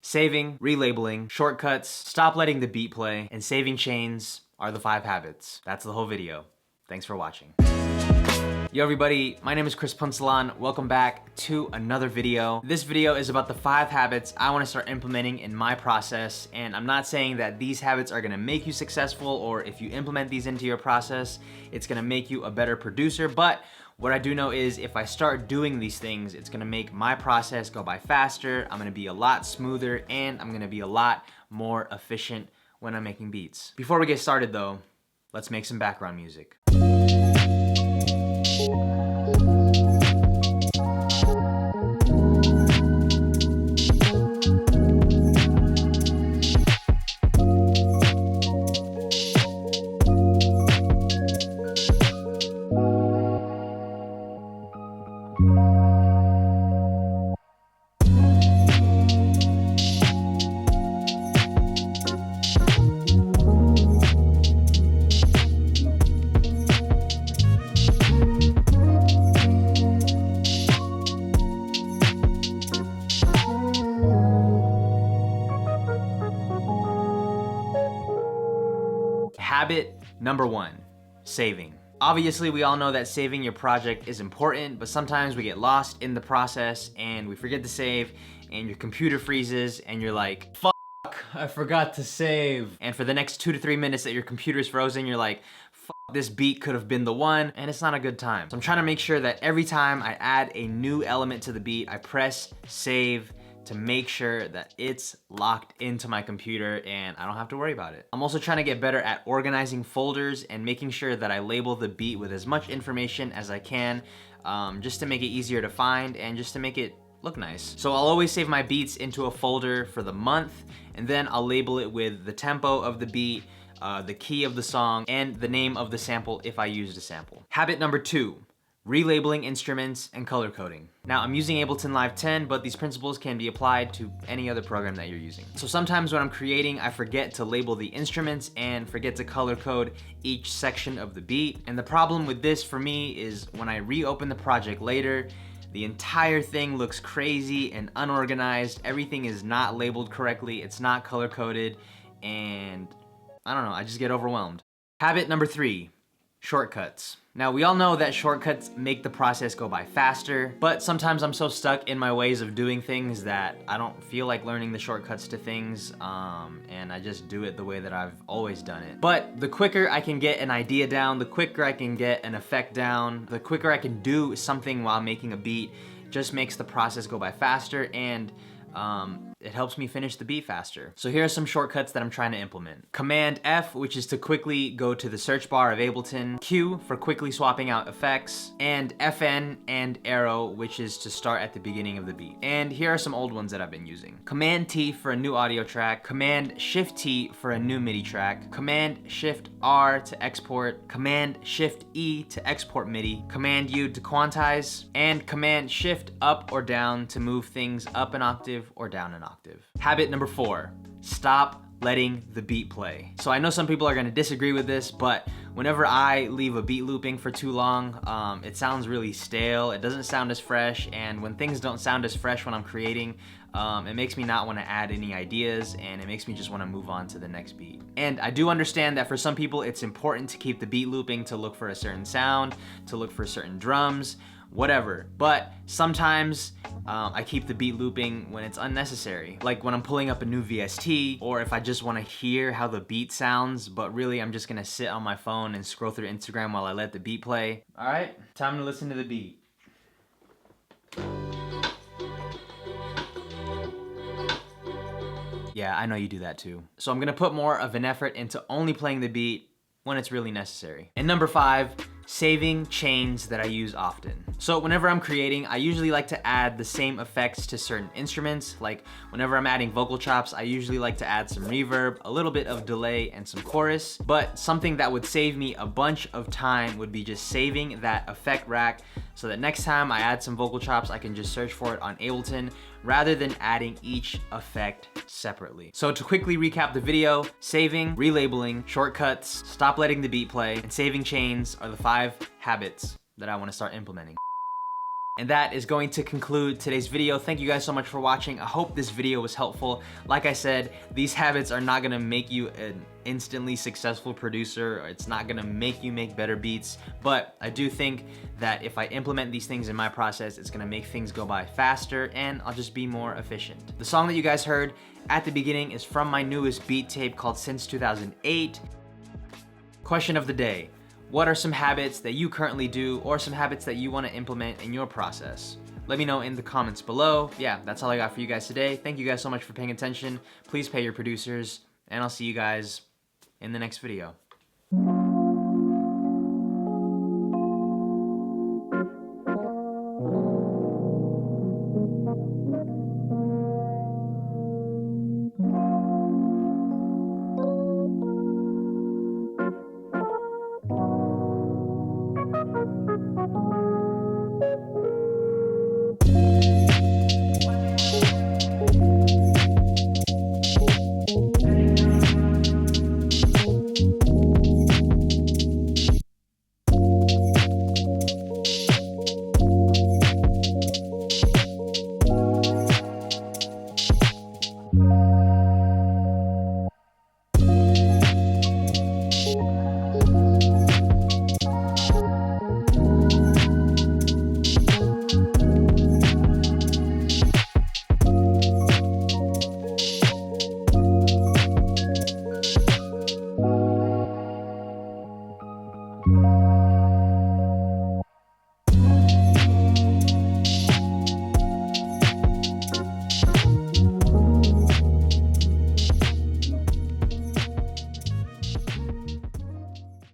Saving, relabeling, shortcuts, stop letting the beat play, and saving chains are the 5 habits. That's the whole video. Thanks for watching. Yo everybody, my name is Chris Punsalan. Welcome back to another video. This video is about the 5 habits I want to start implementing in my process, and I'm not saying that these habits are gonna make you successful, or if you implement these into your process, it's gonna make you a better producer, but what I do know is if I start doing these things, it's gonna make my process go by faster, I'm gonna be a lot smoother, and I'm gonna be a lot more efficient when I'm making beats. Before we get started though, let's make some background music. Habit number 1, saving. Obviously, we all know that saving your project is important, but sometimes we get lost in the process and we forget to save and your computer freezes and you're like, fuck, I forgot to save. And for the next 2 to 3 minutes that your computer is frozen, you're like, fuck, this beat could have been the one, and it's not a good time. So I'm trying to make sure that every time I add a new element to the beat, I press save to make sure that it's locked into my computer and I don't have to worry about it. I'm also trying to get better at organizing folders and making sure that I label the beat with as much information as I can, just to make it easier to find and just to make it look nice. So I'll always save my beats into a folder for the month, and then I'll label it with the tempo of the beat, the key of the song, and the name of the sample if I used a sample. Habit number 2, relabeling instruments and color coding. Now I'm using Ableton Live 10, but these principles can be applied to any other program that you're using. So sometimes when I'm creating, I forget to label the instruments and forget to color code each section of the beat. And the problem with this for me is when I reopen the project later, the entire thing looks crazy and unorganized. Everything is not labeled correctly, it's not color coded, and I don't know, I just get overwhelmed. Habit number 3, shortcuts. Now we all know that shortcuts make the process go by faster, but sometimes I'm so stuck in my ways of doing things that I don't feel like learning the shortcuts to things, and I just do it the way that I've always done it. But the quicker I can get an idea down, the quicker I can get an effect down, the quicker I can do something while making a beat, just makes the process go by faster, and it helps me finish the beat faster. So here are some shortcuts that I'm trying to implement. Command F, which is to quickly go to the search bar of Ableton. Q for quickly swapping out effects. And FN and arrow, which is to start at the beginning of the beat. And here are some old ones that I've been using. Command T for a new audio track. Command Shift T for a new MIDI track. Command Shift R to export. Command Shift E to export MIDI. Command U to quantize. And Command Shift up or down to move things up an octave or down an octave. Habit number 4, stop letting the beat play. So I know some people are gonna disagree with this, but whenever I leave a beat looping for too long, it sounds really stale, it doesn't sound as fresh, and when things don't sound as fresh when I'm creating, it makes me not wanna add any ideas, and it makes me just wanna move on to the next beat. And I do understand that for some people it's important to keep the beat looping to look for a certain sound, to look for certain drums, whatever, but sometimes I keep the beat looping when it's unnecessary. Like when I'm pulling up a new VST, or if I just wanna hear how the beat sounds, but really I'm just gonna sit on my phone and scroll through Instagram while I let the beat play. All right, time to listen to the beat. Yeah, I know you do that too. So I'm gonna put more of an effort into only playing the beat when it's really necessary. And number 5, saving chains that I use often. So whenever I'm creating, I usually like to add the same effects to certain instruments. Like whenever I'm adding vocal chops, I usually like to add some reverb, a little bit of delay, and some chorus. But something that would save me a bunch of time would be just saving that effect rack so that next time I add some vocal chops, I can just search for it on Ableton rather than adding each effect separately. So to quickly recap the video, saving, relabeling, shortcuts, stop letting the beat play, and saving chains are the 5 habits that I want to start implementing. And that is going to conclude today's video. Thank you guys so much for watching. I hope this video was helpful. Like I said, these habits are not gonna make you an instantly successful producer, or it's not gonna make you make better beats, but I do think that if I implement these things in my process, it's gonna make things go by faster and I'll just be more efficient. The song that you guys heard at the beginning is from my newest beat tape called Since 2008. Question of the day. What are some habits that you currently do, or some habits that you want to implement in your process? Let me know in the comments below. Yeah, that's all I got for you guys today. Thank you guys so much for paying attention. Please pay your producers, and I'll see you guys in the next video.